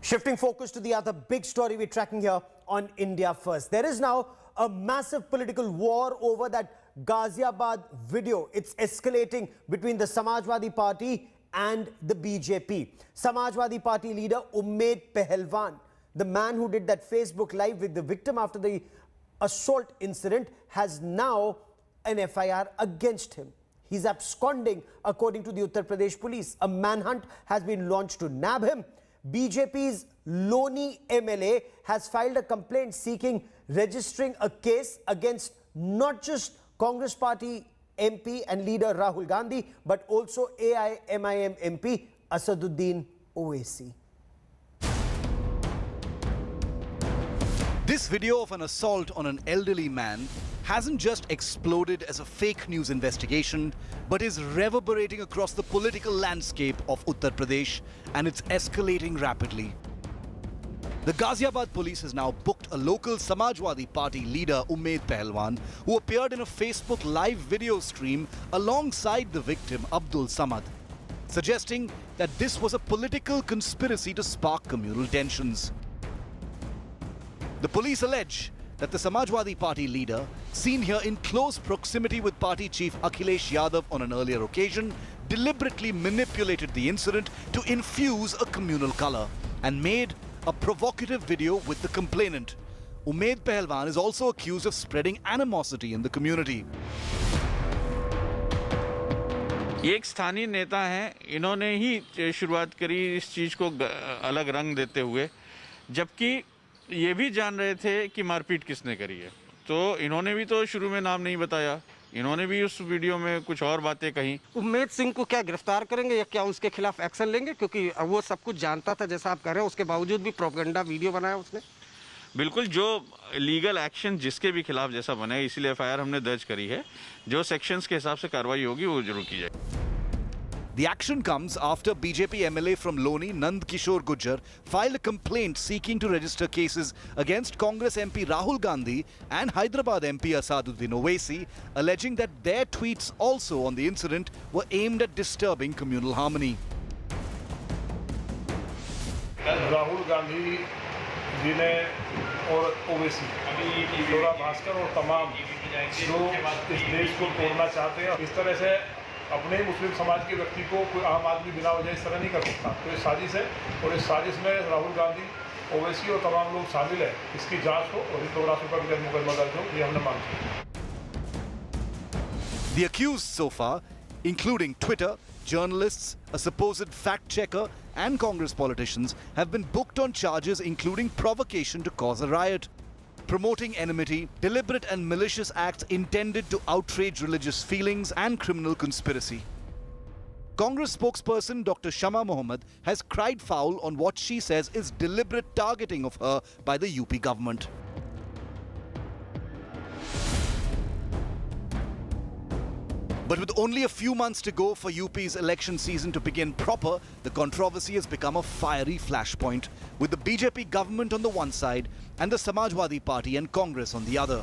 Shifting focus to the other big story we're tracking here on India First. There is now a massive political war over that Ghaziabad video. It's escalating between the Samajwadi Party and the BJP. Samajwadi Party leader Umaid Pahalwan, the man who did that Facebook Live with the victim after the assault incident, has now an FIR against him. He's absconding, according to the Uttar Pradesh police. A manhunt has been launched to nab him. BJP's Loni MLA has filed a complaint seeking registering a case against not just Congress Party MP and leader Rahul Gandhi, but also AIMIM MP Asaduddin Owaisi. This video of an assault on an elderly man hasn't just exploded as a fake news investigation, but is reverberating across the political landscape of Uttar Pradesh, and it's escalating rapidly. The Ghaziabad police has now booked a local Samajwadi Party leader, Umaid Pahalwan, who appeared in a Facebook live video stream alongside the victim, Abdul Samad, suggesting that this was a political conspiracy to spark communal tensions. The police allege that the Samajwadi Party leader, seen here in close proximity with party chief Akhilesh Yadav on an earlier occasion, deliberately manipulated the incident to infuse a communal color and made a provocative video with the complainant. Umaid Pahalwan is also accused of spreading animosity in the community. ये एक स्थानीय नेता हैं, इन्होंने ही शुरुआत करी इस चीज़ को अलग रंग देते हुए, जबकि ये भी जान रहे थे कि मारपीट किसने करी है। तो इन्होंने भी तो शुरू में नाम नहीं बताया, इन्होंने भी उस वीडियो में कुछ और बातें कही। उम्मेद सिंह को क्या गिरफ्तार करेंगे या क्या उसके खिलाफ एक्शन लेंगे, क्योंकि वो सब कुछ जानता था जैसा आप कह रहे हैं, उसके बावजूद भी प्रोपेगेंडा वीडियो बनाया उसने। बिल्कुल, जो लीगल एक्शन जिसके भी खिलाफ जैसा बने, इसीलिए एफआईआर हमने दर्ज करी है। जो सेक्शंस के हिसाब से कार्रवाई होगी वो जरूर की जाएगी। The action comes after BJP MLA from Loni, Nand Kishore Gujjar, filed a complaint seeking to register cases against Congress MP Rahul Gandhi and Hyderabad MP Asaduddin Owaisi, alleging that their tweets also on the incident were aimed at disturbing communal harmony. Rahul Gandhi ji ने और ओवैसी, डोरा भास्कर और तमाम जो इस देश को तोड़ना चाहते हैं, इस तरह से अपने मुस्लिम समाज के व्यक्ति को कोई आम आदमी बिना वजह इस तरह नहीं कर सकता। तो ये साजिश है और इस साजिश में राहुल गांधी, ओवैसी और तमाम लोग शामिल हैं। इसकी जांच हो और 284 पर भी मुकदमा दर्ज हो, ये हमने मांग की। The accused so far, including Twitter, journalists, a supposed fact-checker and Congress politicians, have been booked on charges including provocation to cause a riot, promoting enmity, deliberate and malicious acts intended to outrage religious feelings, and criminal conspiracy. Congress spokesperson Dr. Shama Mohammed has cried foul on what she says is deliberate targeting of her by the UP government. But with only a few months to go for UP's election season to begin proper, the controversy has become a fiery flashpoint, with the BJP government on the one side and the Samajwadi Party and Congress on the other.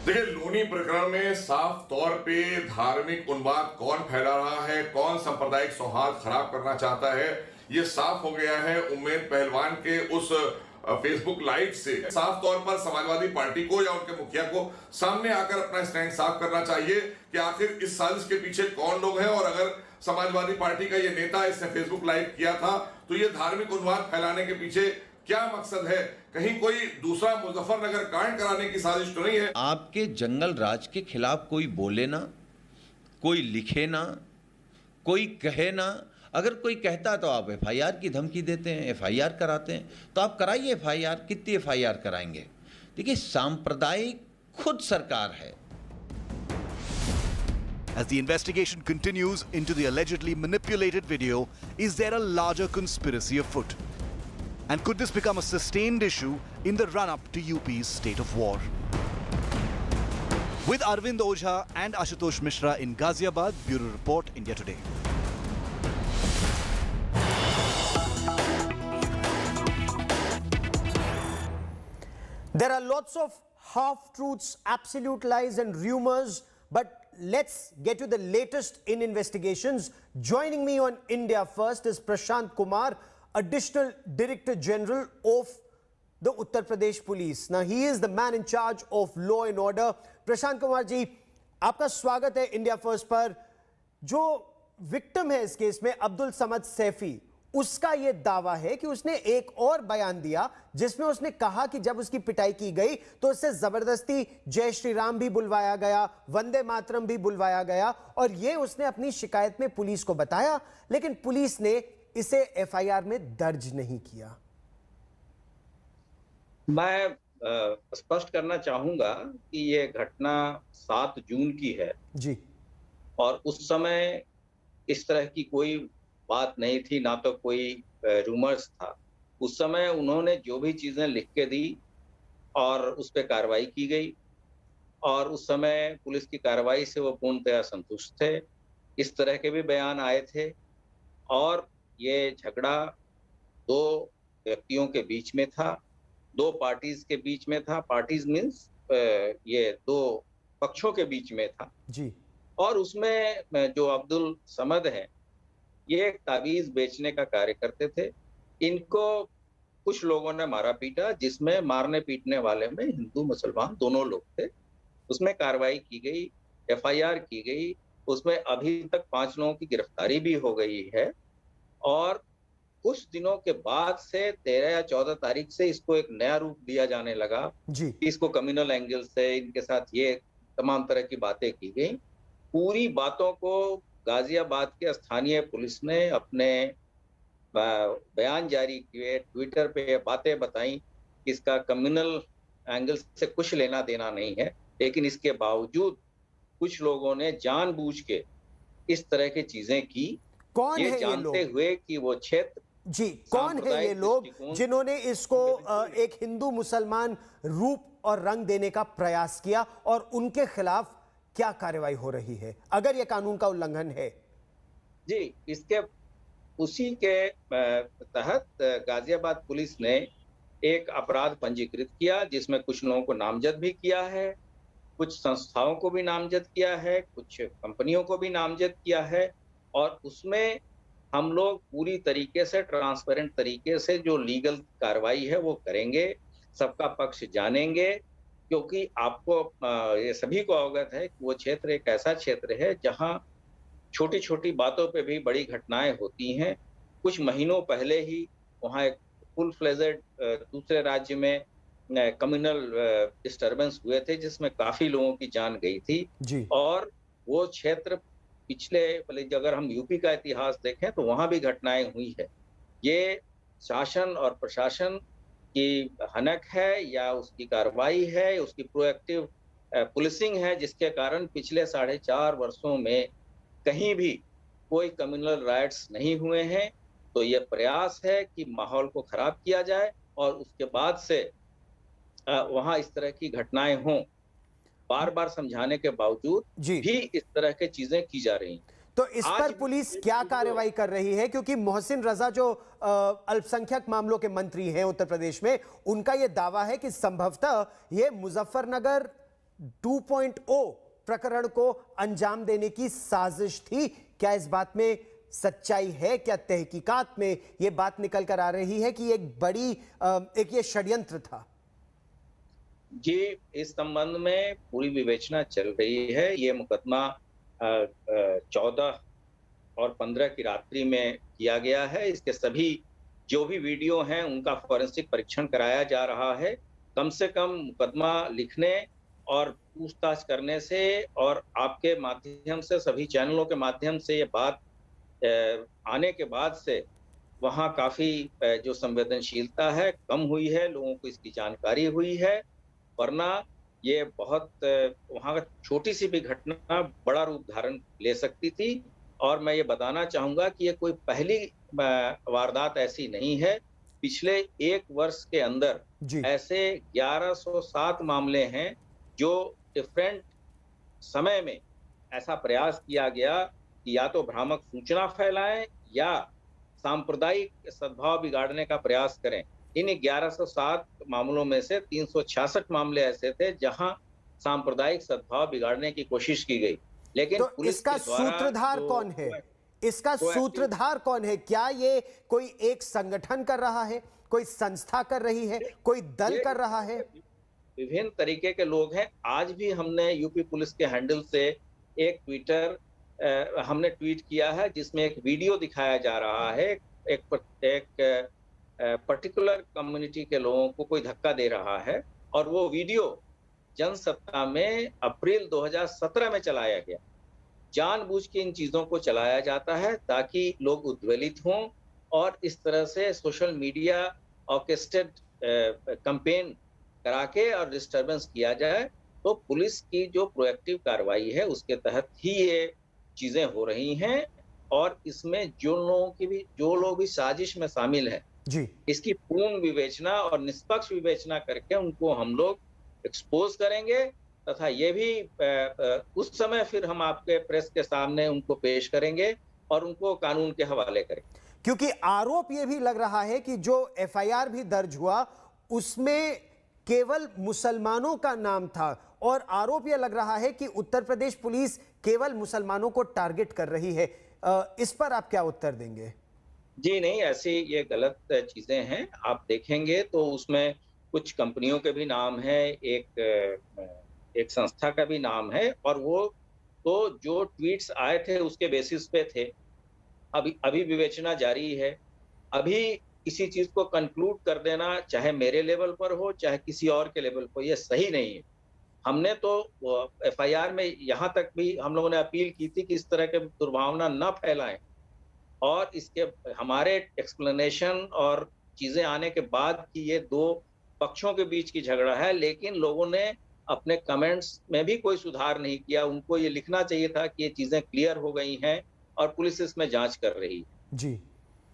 देखिए, लोनी प्रकरण में साफ तौर पे धार्मिक उन्माद कौन फैला रहा है, कौन सांप्रदायिक सौहार्द खराब करना चाहता है, ये साफ हो गया है उम्मेद पहलवान के उस फेसबुक लाइव से। साफ तौर पर समाजवादी पार्टी को या उनके मुखिया को सामने आकर अपना स्टैंड साफ करना चाहिए कि आखिर इस साजिश के पीछे कौन लोग हैं, और अगर समाजवादी पार्टी का ये नेता इसने फेसबुक लाइव किया था तो ये धार्मिक उन्माद फैलाने के पीछे क्या मकसद है? कहीं कोई दूसरा मुजफ्फरनगर कांड कराने की साजिश तो नहीं है? आपके जंगल राज के खिलाफ कोई बोले ना, कोई लिखे ना, कोई कहे ना। अगर कोई कहता तो आप एफआईआर की धमकी देते हैं, एफआईआर कराते हैं, तो आप कराइए एफआईआर। कितनी एफआईआर कराएंगे? देखिए, सांप्रदायिक खुद सरकार है। As the investigation continues into the allegedly manipulated video, is there a larger conspiracy afoot? And could this become a sustained issue in the run-up to UP's state of war? With Arvind Ojha and Ashutosh Mishra in Ghaziabad, Bureau Report, India Today. There are lots of half-truths, absolute lies and rumors, but let's get to the latest in investigations. Joining me on India First is Prashant Kumar, Additional Director General of the Uttar Pradesh Police. Now he is the man in charge of law and order. Prashant Kumar ji, आपका स्वागत है India first पर। जो victim है इस case में अब्दुल समद सैफी, उसका यह दावा है कि उसने एक और बयान दिया जिसमें उसने कहा कि जब उसकी पिटाई की गई तो उससे जबरदस्ती जय श्री राम भी बुलवाया गया, वंदे मातरम भी बुलवाया गया, और यह उसने अपनी शिकायत में पुलिस को बताया, लेकिन पुलिस ने इसे एफआईआर में दर्ज नहीं किया। मैं स्पष्ट करना चाहूंगा कि ये घटना 7 जून की है जी, और उस समय इस तरह की कोई बात नहीं थी, ना तो कोई रूमर्स था। उस समय उन्होंने जो भी चीजें लिख के दी और उस पर कार्रवाई की गई, और उस समय पुलिस की कार्रवाई से वो पूर्णतया संतुष्ट थे। इस तरह के भी बयान आए थे, और ये झगड़ा 2 व्यक्तियों के बीच में था, 2 पार्टीज के बीच में था। पार्टीज मीन्स ये 2 पक्षों के बीच में था जी। और उसमें जो अब्दुल समद है, ये तावीज बेचने का कार्य करते थे। इनको कुछ लोगों ने मारा पीटा, जिसमें मारने पीटने वाले में हिंदू मुसलमान दोनों लोग थे। उसमें कार्रवाई की गई, एफआईआर की गई, उसमें अभी तक 5 लोगों की गिरफ्तारी भी हो गई है, और कुछ दिनों के बाद से 13 या 14 तारीख से इसको एक नया रूप दिया जाने लगा जी। इसको कम्युनल एंगल से इनके साथ ये तमाम तरह की बातें की गई। पूरी बातों को गाजियाबाद के स्थानीय पुलिस ने अपने बयान जारी किए, ट्विटर पे बातें बताई, इसका कम्युनल एंगल से कुछ लेना देना नहीं है, लेकिन इसके बावजूद कुछ लोगों ने जानबूझ के इस तरह की चीजें की। कौन है ये ये जानते लोग हुए कि वो क्षेत्र जी, कौन है ये लोग जिन्होंने इसको एक हिंदू मुसलमान रूप और रंग देने का प्रयास किया, और उनके खिलाफ क्या कार्रवाई हो रही है अगर ये कानून का उल्लंघन है? जी, इसके उसी के तहत गाजियाबाद पुलिस ने एक अपराध पंजीकृत किया, जिसमें कुछ लोगों को नामजद भी किया है, कुछ संस्थाओं को भी नामजद किया है, कुछ कंपनियों को भी नामजद किया है, और उसमें हम लोग पूरी तरीके से ट्रांसपेरेंट तरीके से जो लीगल कार्रवाई है वो करेंगे, सबका पक्ष जानेंगे, क्योंकि आपको ये सभी को अवगत है कि वो क्षेत्र एक ऐसा क्षेत्र है जहां छोटी छोटी बातों पे भी बड़ी घटनाएं होती हैं। कुछ महीनों पहले ही वहां एक फुल फ्लेजेड दूसरे राज्य में कम्युनल डिस्टर्बेंस हुए थे, जिसमें काफी लोगों की जान गई थी जी। और वो क्षेत्र पिछले अगर हम यूपी का इतिहास देखें तो वहां भी घटनाएं हुई है। ये शासन और प्रशासन की हनक है या उसकी कार्रवाई है, उसकी प्रोएक्टिव पुलिसिंग है, जिसके कारण पिछले 4.5 वर्षों में कहीं भी कोई कम्युनल राइट्स नहीं हुए हैं। तो ये प्रयास है कि माहौल को खराब किया जाए और उसके बाद से वहां इस तरह की घटनाएं हों। बार बार समझाने के बावजूद भी इस तरह की चीजें की जा रही हैं। तो इस पर पुलिस क्या कार्रवाई कर रही है? क्योंकि मोहसिन रजा जो अल्पसंख्यक मामलों के मंत्री हैं उत्तर प्रदेश में, उनका यह दावा है कि संभवतः ये मुजफ्फरनगर 2.0 प्रकरण को अंजाम देने की साजिश थी। क्या इस बात में सच्चाई है? क्या तहकीकात में यह बात निकल कर आ रही है कि एक बड़ी ये षड्यंत्र था? जी, इस संबंध में पूरी विवेचना चल रही है। ये मुकदमा 14 और 15 की रात्रि में किया गया है। इसके सभी जो भी वीडियो हैं उनका फॉरेंसिक परीक्षण कराया जा रहा है। कम से कम मुकदमा लिखने और पूछताछ करने से और आपके माध्यम से, सभी चैनलों के माध्यम से ये बात आने के बाद से वहाँ काफी जो संवेदनशीलता है कम हुई है, लोगों को इसकी जानकारी हुई है। वरना ये बहुत वहाँ का छोटी सी भी घटना बड़ा रूप धारण ले सकती थी। और मैं ये बताना चाहूंगा कि ये कोई पहली वारदात ऐसी नहीं है। पिछले 1 वर्ष के अंदर ऐसे 1107 मामले हैं जो डिफरेंट समय में ऐसा प्रयास किया गया कि या तो भ्रामक सूचना फैलाएं या सांप्रदायिक सद्भाव बिगाड़ने का प्रयास करें। इन 1107 मामलों में से 366 मामले ऐसे थे जहां सांप्रदायिक सद्भाव बिगाड़ने की कोशिश की गई। लेकिन तो इसका सूत्रधार कौन है? इसका सूत्रधार कौन है? क्या ये कोई एक संगठन कर रहा है, कोई संस्था कर रही है, कोई दल कर रहा है? विभिन्न तरीके के लोग हैं। आज भी हमने यूपी पुलिस के हैंडल से एक हमने ट्वीट किया है जिसमें एक वीडियो दिखाया जा रहा है। एक पर्टिकुलर कम्युनिटी के लोगों को कोई धक्का दे रहा है और वो वीडियो जनसत्ता में अप्रैल 2017 में चलाया गया। जानबूझ के इन चीजों को चलाया जाता है ताकि लोग उद्वेलित हों और इस तरह से सोशल मीडिया ऑर्केस्ट्रेटेड कैंपेन करा के और डिस्टरबेंस किया जाए। तो पुलिस की जो प्रोएक्टिव कार्रवाई है उसके तहत ही ये चीजें हो रही हैं और इसमें जो लोग भी साजिश में शामिल हैं जी, इसकी पूर्ण विवेचना और निष्पक्ष विवेचना करके उनको हम लोग एक्सपोज करेंगे तथा ये भी उस समय फिर हम आपके प्रेस के सामने उनको पेश करेंगे और उनको कानून के हवाले करेंगे। क्योंकि आरोप ये भी लग रहा है कि जो एफआईआर भी दर्ज हुआ उसमें केवल मुसलमानों का नाम था और आरोप यह लग रहा है कि उत्तर प्रदेश पुलिस केवल मुसलमानों को टारगेट कर रही है। इस पर आप क्या उत्तर देंगे? जी नहीं, ऐसी ये गलत चीजें हैं। आप देखेंगे तो उसमें कुछ कंपनियों के भी नाम है, एक संस्था का भी नाम है और वो तो जो ट्वीट्स आए थे उसके बेसिस पे थे। अभी विवेचना जारी है। अभी किसी चीज को कंक्लूड कर देना चाहे मेरे लेवल पर हो चाहे किसी और के लेवल पर, ये सही नहीं है। हमने तो एफआईआर में यहाँ तक भी हम लोगों ने अपील की थी कि इस तरह के दुर्भावना न फैलाएं और इसके हमारे एक्सप्लेनेशन और चीजें आने के बाद कि ये दो पक्षों के बीच की झगड़ा है, लेकिन लोगों ने अपने कमेंट्स में भी कोई सुधार नहीं किया। उनको ये लिखना चाहिए था कि ये चीजें क्लियर हो गई हैं और पुलिस इसमें जांच कर रही है। जी,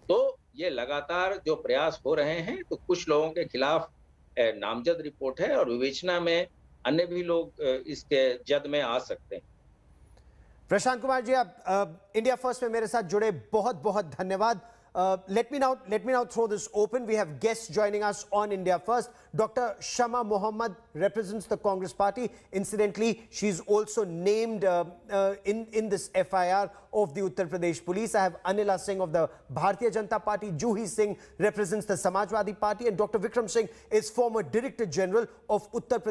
तो ये लगातार जो प्रयास हो रहे हैं तो कुछ लोगों के खिलाफ नामजद रिपोर्ट है और विवेचना में अन्य भी लोग इसके जद में आ सकते हैं। प्रशांत कुमार जी, आप इंडिया फर्स्ट में मेरे साथ जुड़े, बहुत बहुत धन्यवाद। Let me now throw this open. We have guests joining us on India First. Dr. Shama Mohammed represents the Congress Party. Incidentally, she's also named in this FIR of the Uttar Pradesh Police. I have Anila Singh of the Bharatiya Janata Party. Juhi Singh represents the Samajwadi Party, and Dr. Vikram Singh is former Director General of Uttar Pradesh.